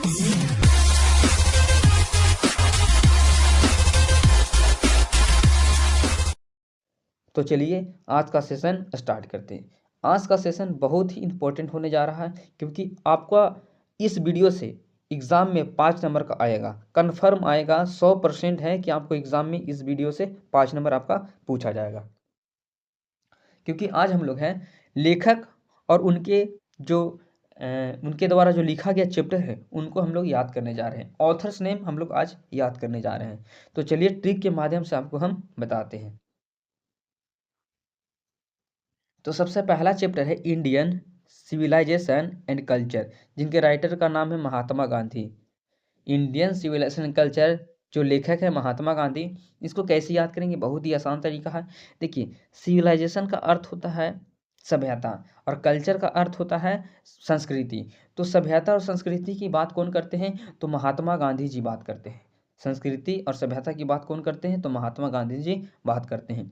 तो चलिए आज का सेशन स्टार्ट करते हैं। आज का सेशन बहुत ही इम्पोर्टेंट होने जा रहा है, क्योंकि आपका इस वीडियो से एग्ज़ाम में 5 नंबर का आएगा, कन्फर्म आएगा। 100% है कि आपको एग्ज़ाम में इस वीडियो से 5 नंबर आपका पूछा जाएगा। क्योंकि आज हम लोग हैं लेखक और उनके जो उनके द्वारा जो लिखा गया चैप्टर है उनको हम लोग याद करने जा रहे हैं। ऑथर्स नेम हम लोग आज याद करने जा रहे हैं। तो चलिए ट्रिक के माध्यम से आपको हम बताते हैं। तो सबसे पहला चैप्टर है इंडियन सिविलाइजेशन एंड कल्चर, जिनके राइटर का नाम है Mahatma Gandhi. Indian civilisation and culture, जो लेखक है महात्मा गांधी। इसको कैसे याद करेंगे? बहुत ही आसान तरीका है। देखिए, सिविलाइजेशन का अर्थ होता है सभ्यता और कल्चर का अर्थ होता है संस्कृति। तो सभ्यता और संस्कृति की बात कौन करते हैं? तो महात्मा गांधी जी बात करते हैं। संस्कृति और सभ्यता की बात कौन करते हैं? तो महात्मा गांधी जी बात करते हैं।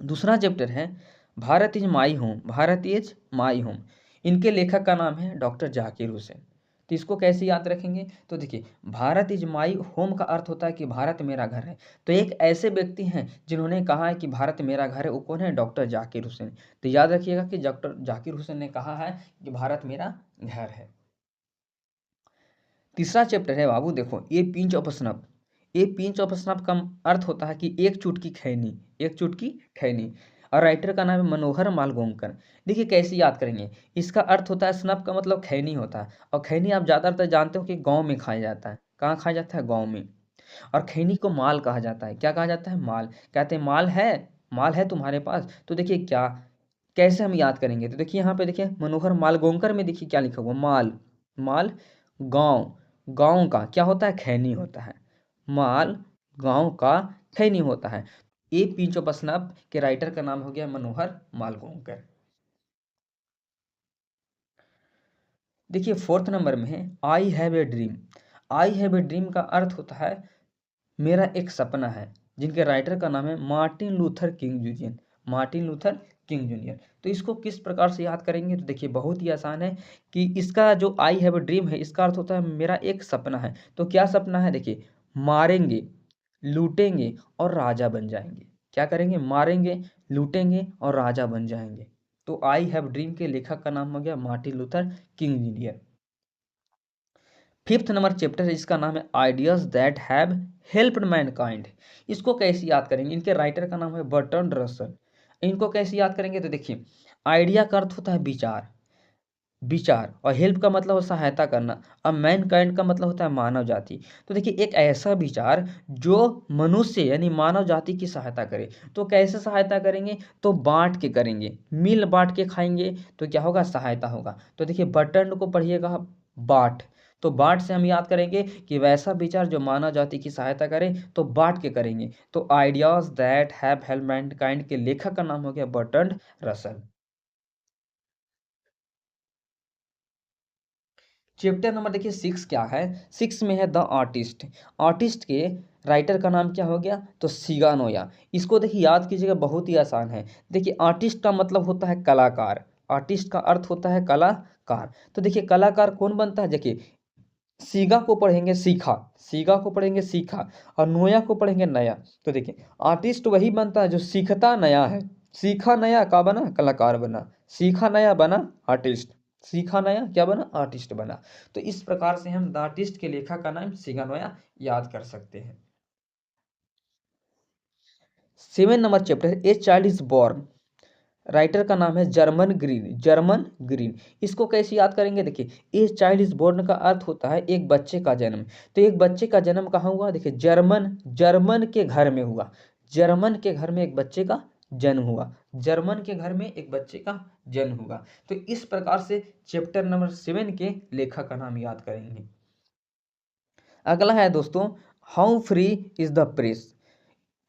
दूसरा चैप्टर है Bharat is my home. Bharat is my home, इनके लेखक का नाम है डॉक्टर जाकिर हुसैन। तो इसको कैसे याद रखेंगे? तो देखिए, भारत इज माई होम का अर्थ होता है कि भारत मेरा घर है। तो एक ऐसे व्यक्ति हैं जिन्होंने कहा है कि भारत मेरा घर है, वो कौन है? डॉक्टर जाकिर हुसैन। तो याद रखिएगा कि डॉक्टर जाकिर हुसैन ने कहा है कि भारत मेरा घर है। तीसरा चैप्टर है बाबू, देखो, ए pinch of snuff. A pinch of snuff का अर्थ होता है कि एक चुटकी खैनी, एक चुटकी खैनी। और राइटर का नाम है मनोहर मालगोंकर। देखिए कैसे याद करेंगे? इसका अर्थ होता है, स्नफ का मतलब खैनी होता है, और खैनी आप ज़्यादातर जानते हो कि गांव में खाया जाता है। कहाँ खाया जाता है? गांव में। और खैनी को माल कहा जाता है। क्या कहा जाता है? माल। कहते हैं माल है, माल है तुम्हारे पास। तो देखिए क्या, कैसे हम याद करेंगे? तो देखिए यहाँ पे देखिए मनोहर मालगोंकर में देखिए क्या लिखा हुआ, माल। माल गांव, गांव का क्या होता है? खैनी होता है। माल गांव का खैनी होता है। ए पिंच ऑफ स्नफ के राइटर का नाम हो गया मनोहर मालगोंकर। देखिए फोर्थ नंबर में है I have a dream. I have a dream का अर्थ होता है मेरा एक सपना है, जिनके राइटर का नाम है Martin Luther king junior. Martin Luther king junior. तो इसको किस प्रकार से याद करेंगे? तो देखिए बहुत ही आसान है कि इसका जो आई हैव ए ड्रीम है, इसका अर्थ होता है मेरा एक सपना है। तो क्या सपना है? देखिए, मारेंगे, लूटेंगे और राजा बन जाएंगे। क्या करेंगे? मारेंगे, लूटेंगे और राजा बन जाएंगे। तो आई हैव ड्रीम के लेखक का नाम हो गया Martin Luther king junior. Fifth number chapter है, इसका नाम है ideas that have helped Mankind. इसको कैसे याद करेंगे? इनके राइटर का नाम है बर्ट्रैंड रसल। इनको कैसे याद करेंगे? तो देखिए, आइडिया का अर्थ होता है विचार, विचार, और हेल्प का मतलब है सहायता करना, और मैनकाइंड का मतलब होता है मानव जाति। तो देखिए, एक ऐसा विचार जो मनुष्य यानी मानव जाति की सहायता करे। तो कैसे सहायता करेंगे? तो बांट के करेंगे, मिल बांट के खाएंगे, तो क्या होगा? सहायता होगा। तो देखिए बर्ट्रैंड को पढ़िएगा बाट। तो बाट से हम याद करेंगे कि वैसा विचार जो मानव जाति की सहायता करे, तो बांट के करेंगे। तो ideas that have help Mankind के लेखक का नाम हो गया बर्ट्रैंड रसल। चैप्टर नंबर देखिए 6 क्या है? 6 में है द आर्टिस्ट। आर्टिस्ट के राइटर का नाम क्या हो गया? तो सिगा नोया। इसको देखिए याद कीजिएगा, बहुत ही आसान है। देखिए आर्टिस्ट का मतलब होता है कलाकार। आर्टिस्ट का अर्थ होता है कलाकार। तो देखिए कलाकार कौन बनता है? देखिए, सीगा को पढ़ेंगे सीखा, सीगा को पढ़ेंगे सीखा, और नोया को पढ़ेंगे नया। तो देखिए आर्टिस्ट वही बनता है जो सीखता नया है। सीखा नया का बना? कलाकार बना। सीखा नया बना आर्टिस्ट। सीखा नया क्या बना? आर्टिस्ट बना। तो इस प्रकार से हम द आर्टिस्ट के लेखक का नाम सीगा नोया याद कर सकते हैं। 7 number chapter a child is born. Writer का नाम है जर्मन ग्रीन। German green. इसको कैसे याद करेंगे? देखिए, ए चाइल्ड इज बोर्न का अर्थ होता है एक बच्चे का जन्म। तो एक बच्चे का जन्म कहाँ हुआ? देखिए जर्मन, जर्मन के घर में हुआ। जर्मन के घर में एक बच्चे का जन्म हुआ। जर्मन के घर में एक बच्चे का जन्म हुआ। तो इस प्रकार से चैप्टर नंबर 7 के लेखक का नाम याद करेंगे। अगला है दोस्तों how free is the press.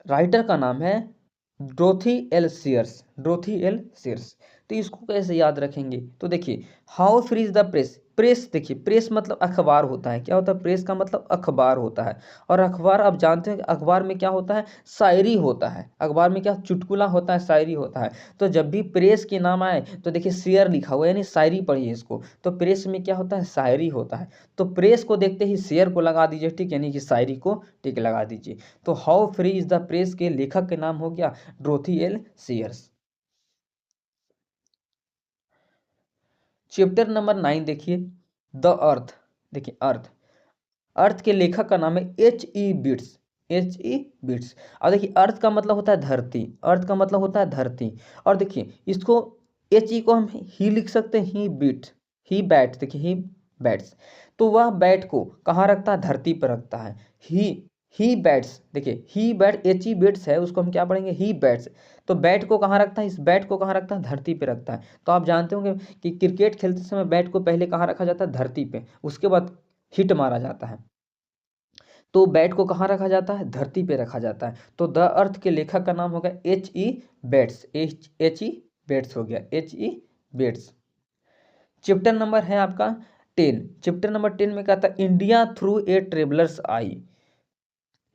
Writer का नाम है डोथी एल सीयर्स। डोथी एल सीयर्स। तो इसको कैसे याद रखेंगे? तो देखिए how free is the press, press, देखिए प्रेस मतलब अखबार होता है। क्या होता है? प्रेस का मतलब अखबार होता है। और अखबार आप जानते हैं कि अखबार में क्या होता है? शायरी होता है। अखबार में क्या चुटकुला होता है, शायरी होता है। तो जब भी प्रेस के नाम आए तो देखिए शेयर लिखा हुआ है, यानी शायरी पढ़िए इसको। तो प्रेस में क्या होता है? शायरी होता है। तो प्रेस को देखते ही शेयर को लगा दीजिए, ठीक, यानी कि शायरी को टिक लगा दीजिए। तो how free is the press के लेखक के नाम हो गया Dorothy L Sayers. Chapter number 9 देखिए, द अर्थ। देखिए अर्थ, अर्थ के लेखक का नाम है H E bits. H E bits. और देखिए अर्थ का मतलब होता है धरती, अर्थ का मतलब होता है धरती। और देखिए इसको एच ई को हम ही लिख सकते हैं, ही बिट, ही बैट, देखिए ही बैट्स। तो वह बैट को कहाँ रखता है? धरती पर रखता है। ही ही बैट्स, देखिए ही बैट, एच ई बिट्स है, उसको हम क्या पढ़ेंगे? ही बैट्स। तो बैट को कहाँ रखता है? इस बैट को कहाँ रखता है? धरती पे रखता है। तो आप जानते होंगे कि क्रिकेट खेलते समय बैट को पहले कहाँ रखा जाता है? धरती पे, उसके बाद हिट मारा जाता है। तो बैट को कहाँ रखा जाता है? धरती पे रखा जाता है। तो द अर्थ के लेखक का नाम हो गया H E Bates. H E Bates हो गया, H E Bates. Chapter number है आपका 10। चैप्टर नंबर 10 में क्या था? India through a traveller's eye.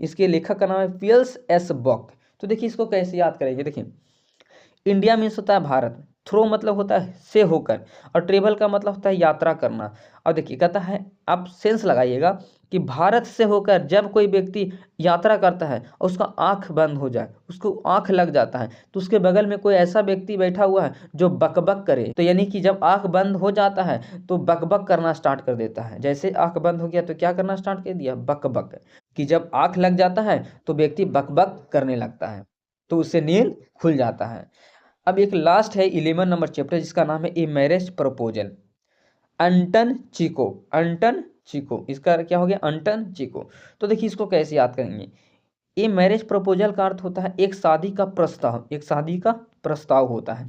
इसके लेखक का नाम है पियर्स एस बक। तो देखिए इसको कैसे याद करेंगे? देखिए इंडिया मीन्स होता है भारत, थ्रो मतलब होता है से होकर, और ट्रेवल का मतलब होता है यात्रा करना। और देखिए कहता है, आप सेंस लगाइएगा कि भारत से होकर जब कोई व्यक्ति यात्रा करता है और उसका आंख बंद हो जाए, उसको आंख लग जाता है, तो उसके बगल में कोई ऐसा व्यक्ति बैठा हुआ है जो बकबक करे। तो यानी कि जब आंख बंद हो जाता है तो बकबक करना स्टार्ट कर देता है। जैसे आंख बंद हो गया तो क्या करना स्टार्ट कर दिया? बकबक। कि जब आंख लग जाता है तो व्यक्ति बकबक करने लगता है, तो उससे नींद खुल जाता है। अब एक लास्ट है 11 नंबर चैप्टर, जिसका नाम है a marriage proposal. Anton Chekhov, Anton Chekhov, इसका क्या हो गया? Anton Chekhov. तो देखिए इसको कैसे याद करेंगे? ए मैरिज प्रपोजल का अर्थ होता है एक शादी का प्रस्ताव, एक शादी का प्रस्ताव होता है।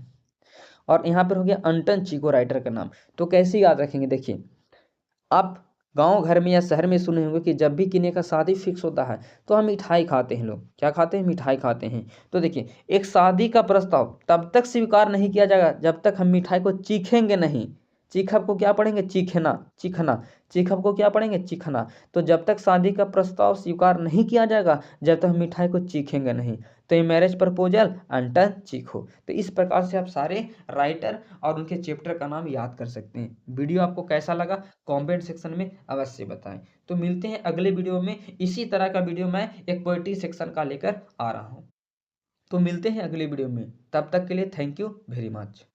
और यहाँ पर हो गया अंटन चिको राइटर का नाम। तो कैसे याद रखेंगे? देखिए आप गांव घर में या शहर में सुने होंगे कि जब भी किसी का शादी फिक्स होता है तो हम मिठाई खाते हैं। लोग क्या खाते हैं? मिठाई खाते हैं। तो देखिए एक शादी का प्रस्ताव तब तक स्वीकार नहीं किया जाएगा जब तक हम मिठाई को चीखेंगे नहीं। चीखब को क्या पढ़ेंगे? चीखना, चीखना। चीखब को क्या पढ़ेंगे? चीखना। तो जब तक शादी का प्रस्ताव स्वीकार नहीं किया जाएगा जब तक हम मिठाई को चीखेंगे नहीं। तो ये मैरिज प्रपोजल, अंटन चीखो। तो इस प्रकार से आप सारे राइटर और उनके चैप्टर का नाम याद कर सकते हैं। वीडियो आपको कैसा लगा कमेंट सेक्शन में अवश्य बताएं। तो मिलते हैं अगले वीडियो में। इसी तरह का वीडियो मैं एक पोएट्री सेक्शन का लेकर आ रहा हूं। तो मिलते हैं अगले वीडियो में, तब तक के लिए थैंक यू वेरी मच।